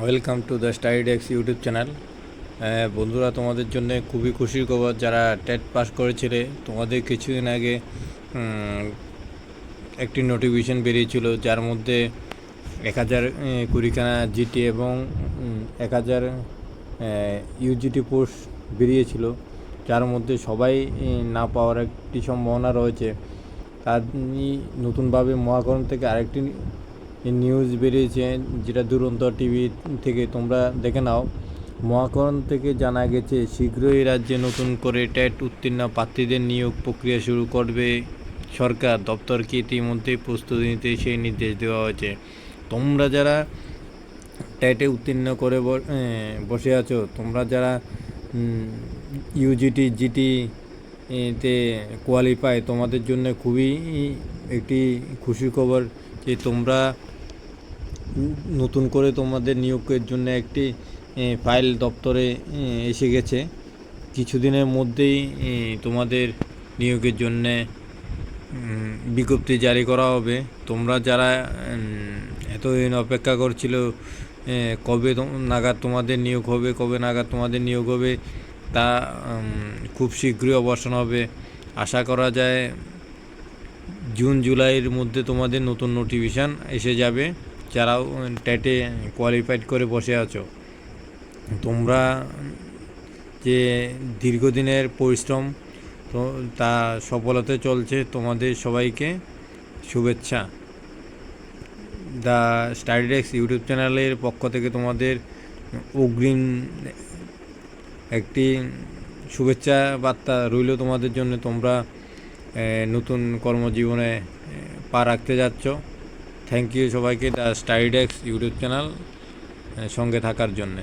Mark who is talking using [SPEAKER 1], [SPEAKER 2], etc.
[SPEAKER 1] Welcome to the StudyDex YouTube channel. বন্ধুরা, তোমাদের জন্য খুবই খুশির খবর। যারা টেট পাস করেছিলে, তোমাদের কিছুদিন আগে একটি নোটিফিকেশন বেরিয়েছিল, যার মধ্যে 1000 কুড়িখানা জিটি এবং 1000 ইউজিটি পোস্ট বেরিয়েছিল, যার মধ্যে সবাই না পাওয়ার একটি সম্ভাবনা রয়েছে। তার নতুনভাবে মহাকরণ থেকে আরেকটি নিউজ বেরিয়েছে, যেটা দুরন্ত টিভি থেকে তোমরা দেখে নাও। মহাকরণ থেকে জানা গেছে, শীঘ্রই রাজ্যে নতুন করে টেট উত্তীর্ণ প্রার্থীদের নিয়োগ প্রক্রিয়া শুরু করবে সরকার। দপ্তরকে ইতিমধ্যেই প্রস্তুতি নিতে সেই নির্দেশ দেওয়া হয়েছে। তোমরা যারা টেটে উত্তীর্ণ করে বসে আছো, তোমরা যারা ইউজিটি জিটি তে কোয়ালিফাই, তোমাদের জন্য খুবই একটি খুশির খবর যে তোমরা নতুন করে তোমাদের নিয়োগের জন্য একটি ফাইল দপ্তরে এসে গেছে। কিছুদিনের মধ্যেই তোমাদের নিয়োগের জন্যে বিজ্ঞপ্তি জারি করা হবে। তোমরা যারা এতদিন অপেক্ষা করছিল কবে নাগাদ তোমাদের নিয়োগ হবে, কবে নাগাদ তোমাদের নিয়োগ হবে, তা খুব শীঘ্রই অবসান হবে। আশা করা যায় জুন জুলাইয়ের মধ্যে তোমাদের নতুন নোটিফিকেশান এসে যাবে। যারাও টেটে কোয়ালিফাইড করে বসে আছো, তোমরা যে দীর্ঘদিনের পরিশ্রম তো তা সফলতে চলছে। তোমাদের সবাইকে শুভেচ্ছা। দ্য স্টাডিডেক্স ইউটিউব চ্যানেলের পক্ষ থেকে তোমাদের অগ্রিম একটি শুভেচ্ছা বার্তা রইল তোমাদের জন্য। তোমরা নতুন কর্মজীবনে পা রাখতে যাচ্ছ। থ্যাংক ইউ সবাইকে দ্য স্টাডিডেক্স ইউটিউব চ্যানেল সঙ্গে থাকার জন্যে।